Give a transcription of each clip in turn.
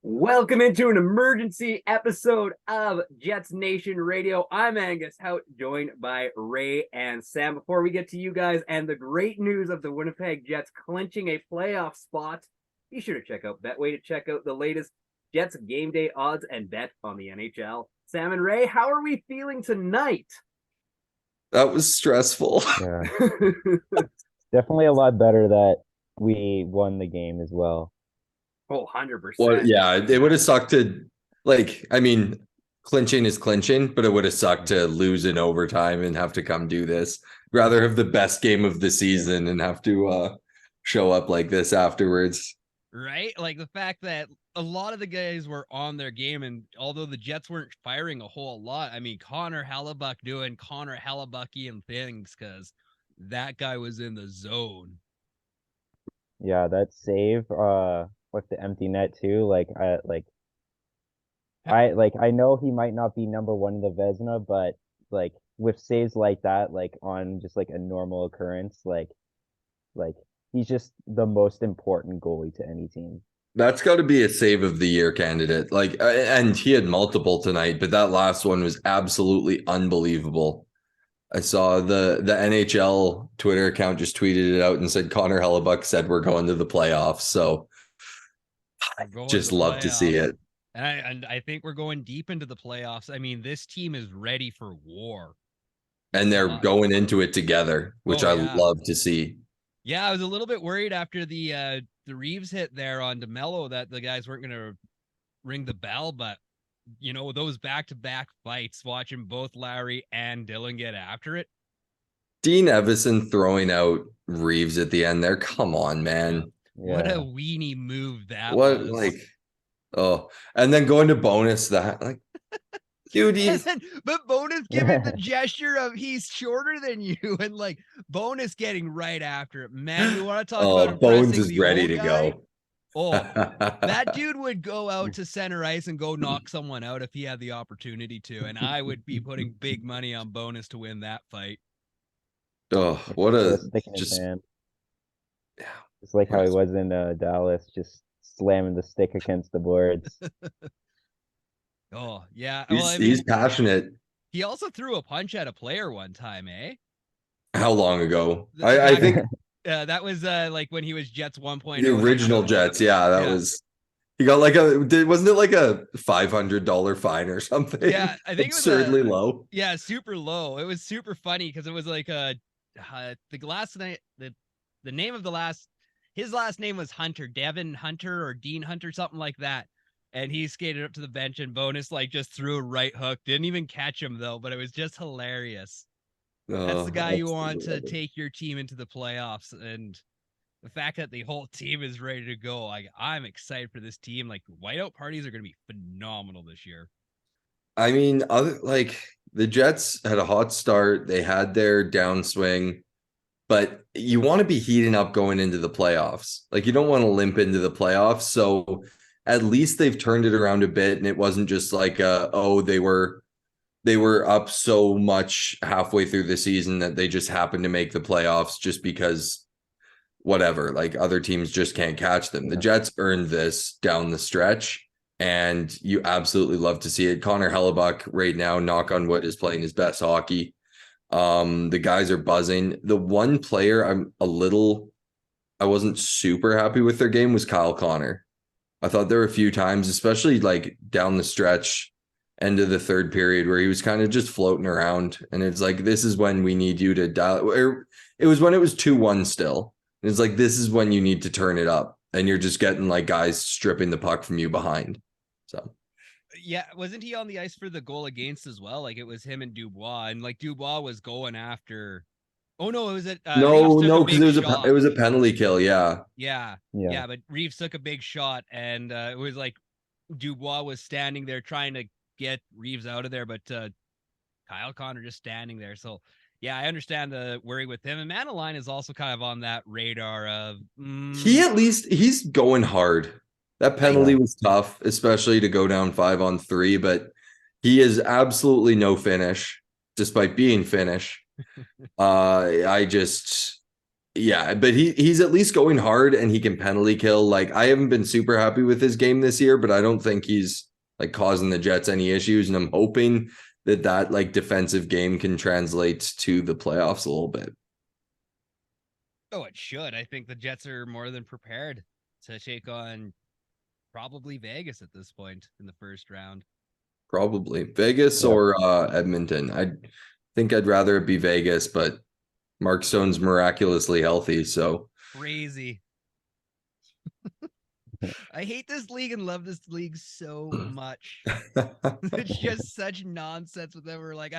Welcome into an emergency episode of Jets Nation Radio. I'm Angus, joined by Ray and Sam. Before we get to you guys and the great news of the Winnipeg Jets clinching a playoff spot, be sure to check out Betway to check out the latest Jets game day odds and bet on the NHL. Sam and Ray, how are we feeling tonight? That was stressful. Yeah. Definitely a lot better that we won the game as well. Oh, 100%. Well, yeah, it would have sucked to, clinching is clinching, but it would have sucked to lose in overtime and have to come do this. Rather have the best game of the season and have to show up like this afterwards. Right? Like the fact that a lot of the guys were on their game, and although the Jets weren't firing a whole lot, I mean, Connor Hellebuck doing Connor Hellebuckian things because that guy was in the zone. Yeah, that save with the empty net too. I know he might not be number one in the Vezina, but like with saves like that, like on just like a normal occurrence, like he's just the most important goalie to any team. That's got to be a save of the year candidate. And he had multiple tonight, but that last one was absolutely unbelievable. I saw the NHL Twitter account just tweeted it out and said Connor Hellebuck said we're going to the playoffs. So just love to see it. And I think we're going deep into the playoffs. I mean, this team is ready for war. And they're going into it together, which I love to see. Yeah, I was a little bit worried after the Reeves hit there on DeMello that the guys weren't going to ring the bell, but you know, those back-to-back fights, watching both Larry and Dylan get after it. Dean Evison throwing out Reeves at the end there. Come on, man. Yeah. What a weenie move that was. And then going to Bowness dude, but Bowness giving the gesture of he's shorter than you, and like Bowness getting right after it. Man, you want to talk about Bones is ready to go. Oh, that dude would go out to center ice and go knock someone out if he had the opportunity to, and I would be putting big money on Bowness to win that fight. Oh, what a just hand. Yeah, it's like how he was in Dallas, just slamming the stick against the boards. Oh yeah, he's passionate. He also threw a punch at a player one time, eh? How long ago? I think. That was like when he was Jets 1.0. The original Jets, that was. He got wasn't it like a $500 fine or something? Yeah, I think absurdly low. Yeah, super low. It was super funny because it was like the last name, the name of his last name was Hunter, Devin Hunter or Dean Hunter, something like that. And he skated up to the bench, and Bowness just threw a right hook. Didn't even catch him though, but it was just hilarious. That's the guy you want to take your team into the playoffs, and the fact that the whole team is ready to go. I'm excited for this team. Like, whiteout parties are going to be phenomenal this year. I mean, the Jets had a hot start. They had their downswing, but you want to be heating up going into the playoffs. Like, you don't want to limp into the playoffs. So at least they've turned it around a bit, and it wasn't just like, they were up so much halfway through the season that they just happened to make the playoffs just because whatever, like other teams just can't catch them. The Jets earned this down the stretch, and you absolutely love to see it. Connor Hellebuck right now, knock on wood, is playing his best hockey. The guys are buzzing. The one player I wasn't super happy with their game was Kyle Connor. I thought there were a few times, especially like down the stretch, end of the third period, where he was kind of just floating around, and it's like, this is when we need you to dial. It was when it was 2-1 still. And it's like, this is when you need to turn it up, and you're just getting like guys stripping the puck from you behind. So yeah, wasn't he on the ice for the goal against as well? Like, it was him and Dubois, and like Dubois was going after. Oh no, it was because it was a penalty kill. Yeah. But Reeves took a big shot, and it was like Dubois was standing there trying to get Reeves out of there, but Kyle Connor just standing there. So yeah, I understand the worry with him. And Manaline is also kind of on that radar of he's going hard. That penalty was tough, especially to go down 5-on-3, but he is absolutely no finish despite being Finnish. Yeah, but he's at least going hard and he can penalty kill. Like, I haven't been super happy with his game this year, but I don't think he's like causing the Jets any issues. And I'm hoping that like defensive game can translate to the playoffs a little bit. Oh, it should. I think the Jets are more than prepared to take on probably Vegas at this point in the first round. Probably Vegas Yeah. or Edmonton. I think I'd rather it be Vegas, but Mark Stone's miraculously healthy, so Crazy. I hate this league and love this league so much. It's just such nonsense with them. We're like,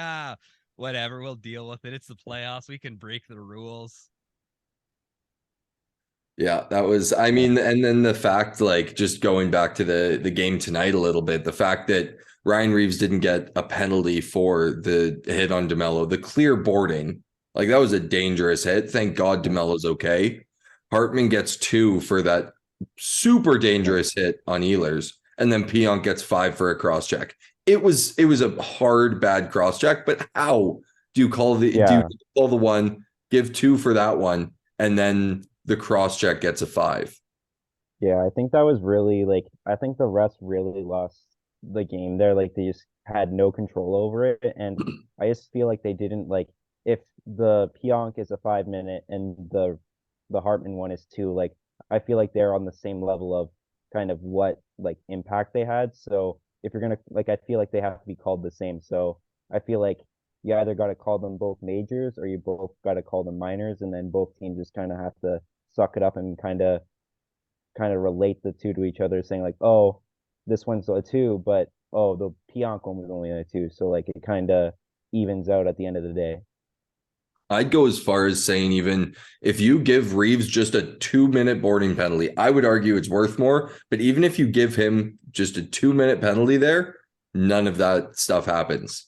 whatever, we'll deal with it. It's the playoffs. We can break the rules. Yeah, that was, I mean, and then the fact, like, just going back to the game tonight a little bit, the fact that Ryan Reeves didn't get a penalty for the hit on DeMello, the clear boarding, like that was a dangerous hit. Thank God DeMello's okay. Hartman gets 2 for that super dangerous hit on Ehlers, and then Pionk gets 5 for a cross check. It was a hard, bad cross check, but how do you call do you call the one, give 2 for that one, and then the cross check gets a 5? Yeah, I think that was really like I think the refs really lost the game there. Like they just had no control over it. And I just feel like they didn't like if the Pionk is a 5 minute and the Hartman one is 2, like I feel like they're on the same level of kind of what like impact they had. So if you're gonna like I feel like they have to be called the same. So I feel like you either gotta call them both majors or you both gotta call them minors, and then both teams just kinda have to suck it up and kind of relate the two to each other, saying like, oh, this one's a 2, but oh, the Pionk one was only a 2, so like it kind of evens out at the end of the day. I'd go as far as saying, even if you give Reeves just a 2-minute boarding penalty, I would argue it's worth more. But even if you give him just a 2-minute penalty there, none of that stuff happens.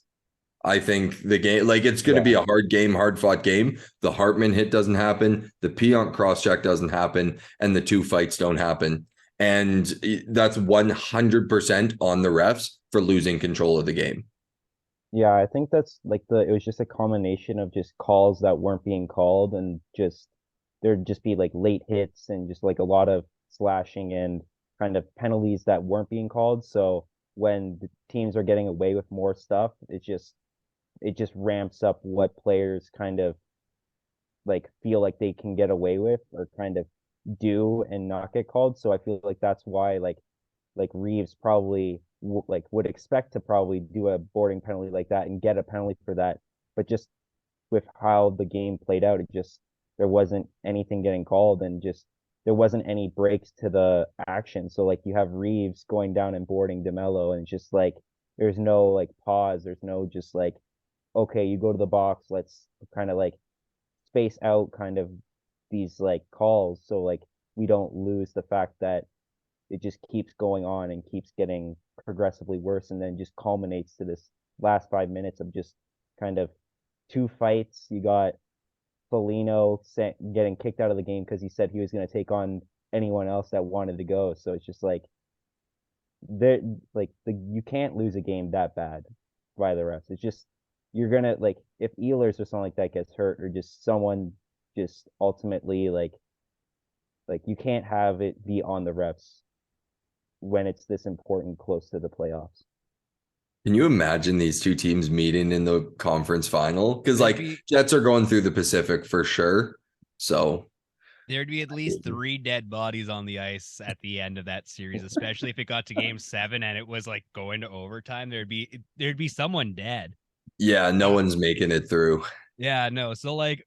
I think the game, like, it's going to be a hard game, hard fought game. The Hartman hit doesn't happen. The Pionk cross check doesn't happen. And the 2 fights don't happen. And that's 100% on the refs for losing control of the game. Yeah, I think that's like it was just a combination of just calls that weren't being called, and just there'd just be like late hits and just like a lot of slashing and kind of penalties that weren't being called. So when the teams are getting away with more stuff, it just ramps up what players kind of like feel like they can get away with or kind of do and not get called. So I feel like that's why like Reeves probably like would expect to probably do a boarding penalty like that and get a penalty for that. But just with how the game played out, it just there wasn't anything getting called, and just there wasn't any breaks to the action. So like you have Reeves going down and boarding DeMello, and it's just like there's no like pause, there's no just like okay, you go to the box, let's kind of like space out kind of these like calls, so like we don't lose the fact that it just keeps going on and keeps getting progressively worse, and then just culminates to this last 5 minutes of just kind of 2 fights. You got Foligno getting kicked out of the game because he said he was going to take on anyone else that wanted to go. So it's just like there, like you can't lose a game that bad by the refs. It's just you're gonna like if Ehlers or something like that gets hurt, or just someone just ultimately like you can't have it be on the refs when it's this important close to the playoffs. Can you imagine these two teams meeting in the conference final? Because like Maybe Jets are going through the Pacific for sure. So there'd be at least 3 dead bodies on the ice at the end of that series, especially if it got to game 7 and it was like going to overtime. There'd be someone dead. yeah, no one's making it through. Yeah, no. So like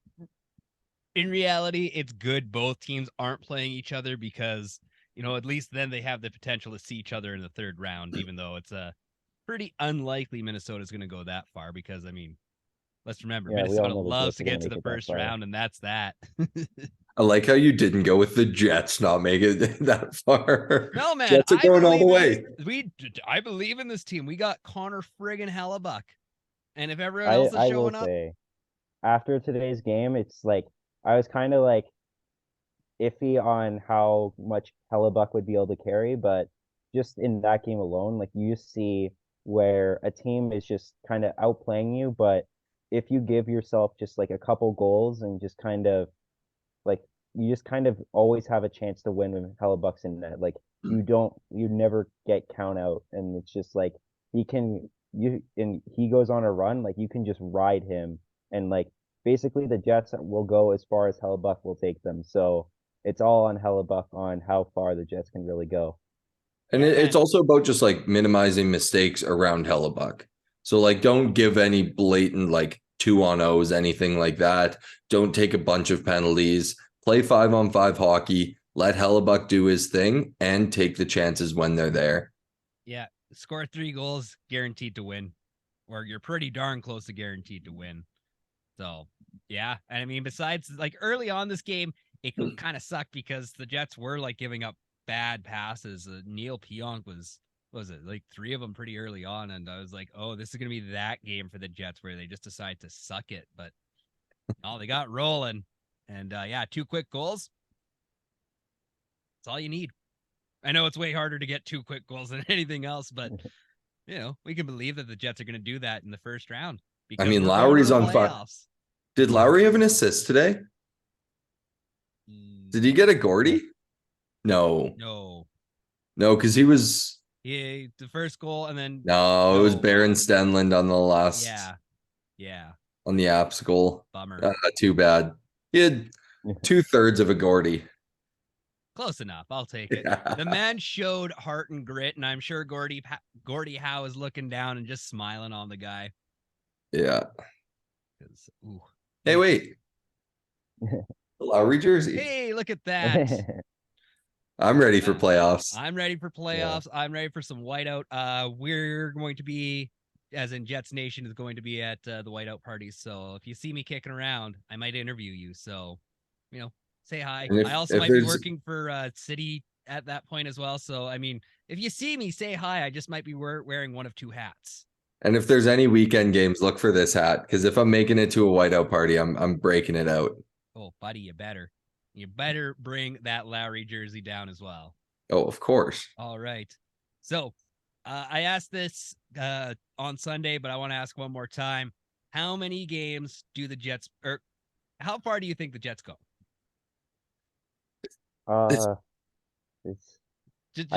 in reality, it's good both teams aren't playing each other because, at least then they have the potential to see each other in the third round, even though it's a pretty unlikely Minnesota's going to go that far because, I mean, let's remember, Yeah, we all Minnesota know the loves Jets to are gonna get to make the it that first far. round, and that's that. I like how you didn't go with the Jets not make it that far. No, man, Jets are I going all the believe in way. I believe in this team. We got Connor friggin' Hellebuck. And if everyone I else is I will showing up, say after today's game, it's like I was kind of like iffy on how much Hellebuck would be able to carry, but just in that game alone, like you see where a team is just kind of outplaying you, but if you give yourself just like a couple goals and just kind of like you just kind of always have a chance to win when Hellebuck's in net. Like you never get count out, and it's just like he goes on a run, like you can just ride him, and like basically the Jets will go as far as Hellebuck will take them. So it's all on Hellebuck on how far the Jets can really go. And it's also about just like minimizing mistakes around Hellebuck. So like don't give any blatant like 2-on-0s, anything like that. Don't take a bunch of penalties. Play 5-on-5 hockey. Let Hellebuck do his thing and take the chances when they're there. Yeah, score 3 goals, guaranteed to win, or you're pretty darn close to guaranteed to win. So yeah, and I mean, besides like early on this game, it kind of sucked because the Jets were like giving up bad passes. Neil Pionk was it like 3 of them pretty early on, and I was like, oh, this is gonna be that game for the Jets where they just decide to suck it. But oh, they got rolling, and yeah, 2 quick goals. That's all you need. I know it's way harder to get 2 quick goals than anything else, but you know, we can believe that the Jets are going to do that in the first round. I mean, Lowry's on fire. Did Lowry have an assist today? Did he get a Gordy? No, because he was the first goal, and then it was Baron Stenlund on the last. Yeah, on the Apps goal. Bummer. Too bad. He had 2/3 of a Gordy. Close enough. I'll take it. Yeah. The man showed heart and grit, and I'm sure Gordie Howe is looking down and just smiling on the guy. Yeah. Hey, wait. The Lowry jersey. Hey, look at that. I'm ready for playoffs. I'm ready for playoffs. Yeah. I'm ready for some whiteout. We're going to be, as in Jets Nation is going to be at the whiteout parties. So if you see me kicking around, I might interview you. So, you know, say hi. I also might be working for City at that point as well. So, I mean, if you see me, say hi. I just might be wearing one of 2 hats. And if there's any weekend games, look for this hat, because if I'm making it to a whiteout party, I'm breaking it out. Oh, buddy, you better bring that Lowry jersey down as well. Oh, of course. All right. So I asked this on Sunday, but I want to ask one more time. How many games do the Jets, or how far do you think the Jets go? I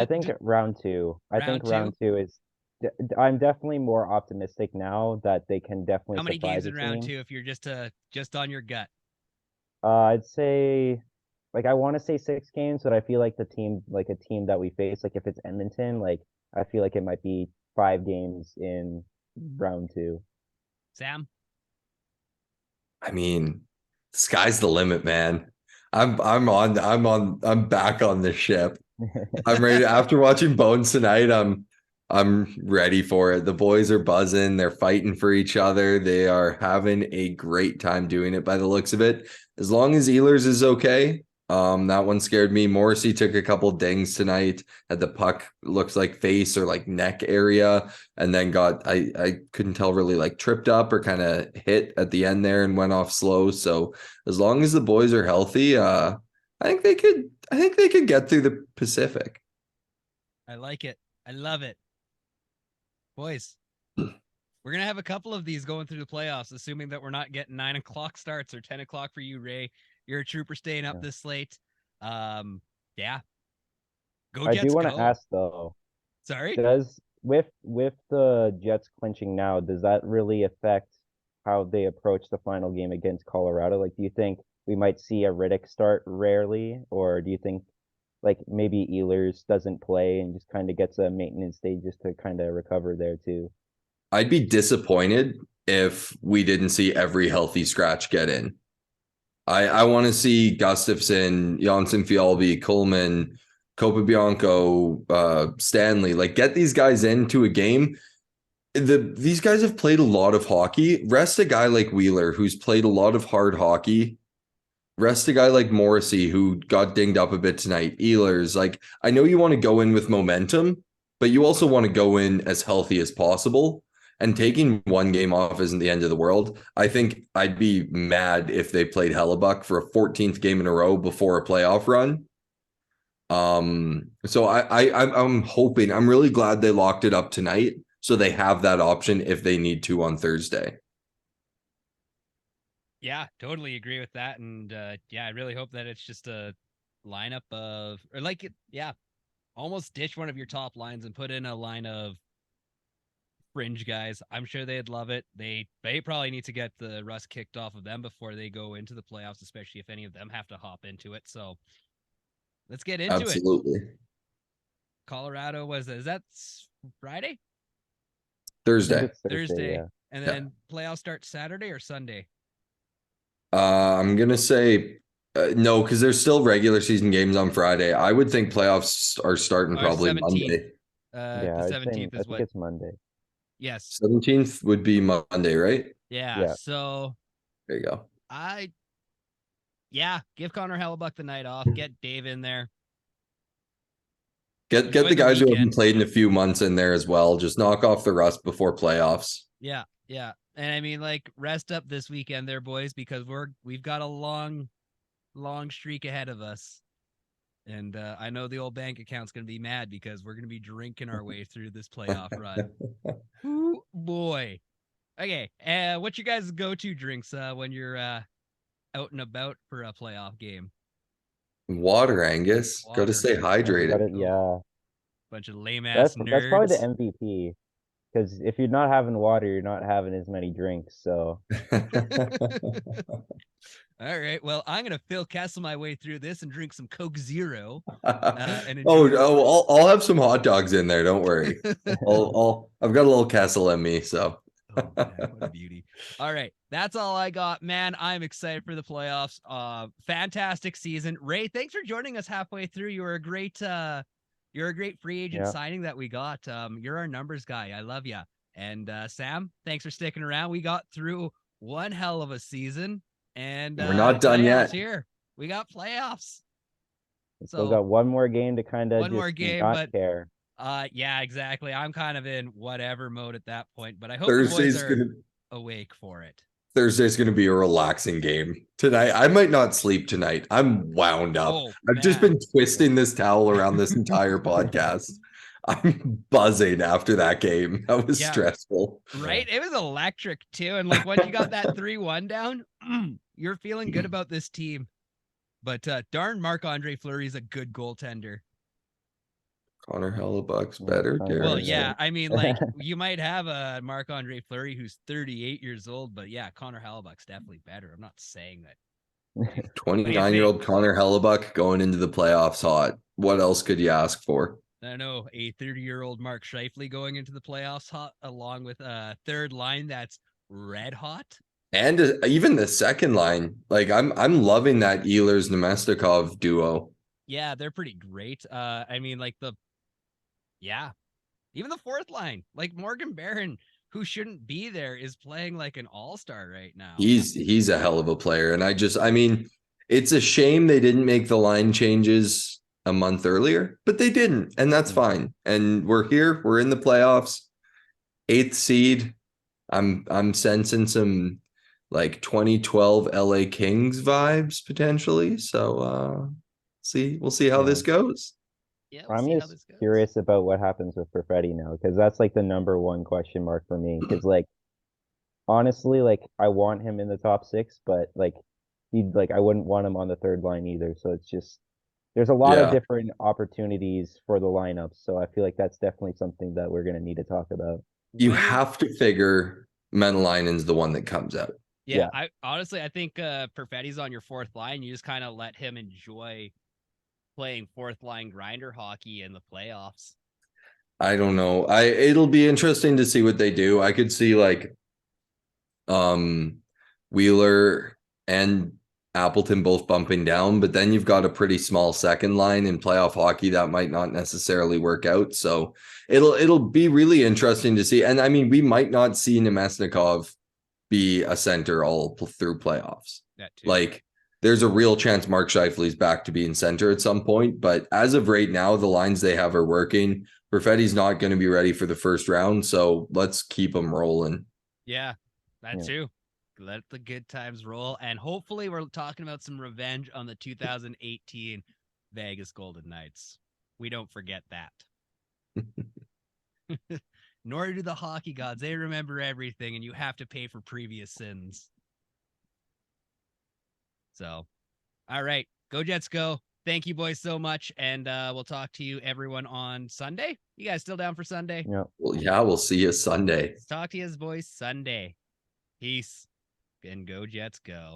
think round 2. I think round 2 is. I'm definitely more optimistic now that they can definitely. How many games in round 2 if you're just on your gut? I'd say, like, I want to say 6 games, but I feel like a team that we face, like if it's Edmonton, like I feel like it might be 5 games in round 2. Sam? I mean, the sky's the limit, man. I'm back on the ship. I'm ready. After watching Bones tonight, I'm ready for it. The boys are buzzing. They're fighting for each other. They are having a great time doing it by the looks of it. As long as Ehlers is okay. That one scared me. Morrissey took a couple dings tonight at the puck, looks like face or like neck area, and then got I couldn't tell really, like tripped up or kind of hit at the end there and went off slow. So as long as the boys are healthy, I think they could get through the Pacific. I like it. I love it. Boys, we're going to have a couple of these going through the playoffs, assuming that we're not getting 9 o'clock starts or 10 o'clock for you, Ray. You're a trooper staying up this late. Yeah. Go Jets, I do want to ask, though. Sorry? With the Jets clinching now, does that really affect how they approach the final game against Colorado? Like, do you think we might see a Riddick start rarely, or do you think like maybe Ehlers doesn't play and just kind of gets a maintenance day just to kind of recover there too? I'd be disappointed if we didn't see every healthy scratch get in. I want to see Gustafsson, Janssen Fialbi, Coleman, Copabianco, Stanley, like get these guys into a game. These guys have played a lot of hockey. Rest a guy like Wheeler, who's played a lot of hard hockey. Rest a guy like Morrissey, who got dinged up a bit tonight. Ehlers, like, I know you want to go in with momentum, but you also want to go in as healthy as possible. And taking one game off isn't the end of the world. I think I'd be mad if they played Hellebuck for a 14th game in a row before a playoff run. So I'm hoping, I'm really glad they locked it up tonight, so they have that option if they need to on Thursday. Yeah, totally agree with that. And yeah, I really hope that it's just a lineup of, or like, yeah, almost ditch one of your top lines and put in a line of fringe guys. I'm sure they'd love it. They probably need to get the rust kicked off of them before they go into the playoffs, especially if any of them have to hop into it. So let's get into it. Absolutely. Colorado is that Friday? I think Thursday. it's Thursday, yeah. And then playoffs start Saturday or Sunday? I'm gonna say no, because there's still regular season games on Friday. I would think playoffs are starting probably 17th. Monday. Yeah, The 17th I is think what? it's Monday. Yes. 17th would be Monday, right? Yeah. Yeah. So There you go. give Connor Hellebuck the night off. Get Dave in there. Get Enjoy the the guys who weekend. haven't played in a few months in there as well. Just knock off the rust before playoffs. Yeah. And I mean, like, rest up this weekend there, boys, because we've got a long streak ahead of us. And I know the old bank account's gonna be mad because we're gonna be drinking our way through this playoff run. Ooh, boy. Okay. What's your guys' go-to drinks when you're out and about for a playoff game? Water, Angus. Got to Water. stay hydrated. Yeah, Bunch of lame ass nerds. that's probably the MVP. Because if you're not having water, you're not having as many drinks. So All right. Well, I'm gonna Phil Kessel my way through this and drink some Coke Zero. And I'll have some hot dogs in there. Don't worry. I've got a little Kessel in me, so. Oh, man, what a beauty. All right. That's all I got, man. I'm excited for the playoffs. Fantastic season. Ray, thanks for joining us halfway through. You're a great free agent signing that we got. You're our numbers guy. I love you. And Sam, thanks for sticking around. We got through one hell of a season, and We're not done yet. Here we got playoffs. Still got one more game to kind of one more game, not care. Yeah, exactly. I'm kind of in whatever mode at that point, but I hope Thursday's the boys are awake for it. Thursday's going to be a relaxing game tonight. I might not sleep tonight. I'm wound up. I've just been twisting this towel around this entire podcast. I'm buzzing after that game. That was stressful. Right? It was electric too. And like once you got that 3-1 down, you're feeling good about this team. But darn Marc-Andre Fleury's a good goaltender. Connor Hellebuck's better. Well, yeah. I mean, like, you might have a Marc-Andre Fleury who's 38 years old, but yeah, Connor Hellebuck's definitely better. I'm not saying that. 29-year-old Connor Hellebuck going into the playoffs hot. What else could you ask for? I know, a 30-year-old Mark Scheifele going into the playoffs hot, along with a third line that's red hot. And even the second line, like I'm loving that Ehlers-Nemestikov duo. Yeah, they're pretty great. I mean, like even the fourth line, like Morgan Barron, who shouldn't be there, is playing like an all-star right now. He's a hell of a player. And I mean, it's a shame they didn't make the line changes a month earlier, but they didn't. And that's fine. And we're here. We're in the playoffs. 8th seed. I'm sensing some like 2012 LA Kings vibes potentially. So we'll see how this goes. Yeah, I'm just curious about what happens with Perfetti now, because that's like the number one question mark for me. Because like honestly, like I want him in the top 6, but like I wouldn't want him on the third line either. So it's just there's a lot of different opportunities for the lineups. So I feel like that's definitely something that we're gonna need to talk about. You have to figure Menelainen's the one that comes out. Yeah. I honestly think Perfetti's on your fourth line. You just kind of let him enjoy playing fourth line grinder hockey in the playoffs. I don't know. It'll be interesting to see what they do. I could see like Wheeler and Appleton both bumping down, but then you've got a pretty small second line in playoff hockey that might not necessarily work out. So it'll be really interesting to see. And I mean, we might not see Nemesnikov be a center all through playoffs. Like there's a real chance Mark Scheifele's back to being center at some point, but as of right now, the lines they have are working. Perfetti's not going to be ready for the first round, so let's keep them rolling. Yeah, that too. Let the good times roll, and hopefully we're talking about some revenge on the 2018 Vegas Golden Knights. We don't forget that. Nor do the hockey gods. They remember everything, and you have to pay for previous sins. So, all right, go Jets, go. Thank you, boys, so much, and we'll talk to you everyone on Sunday. You guys still down for Sunday? Yeah. Well, yeah, we'll see you Sunday. Let's talk to you boys Sunday. Peace, and go Jets, go.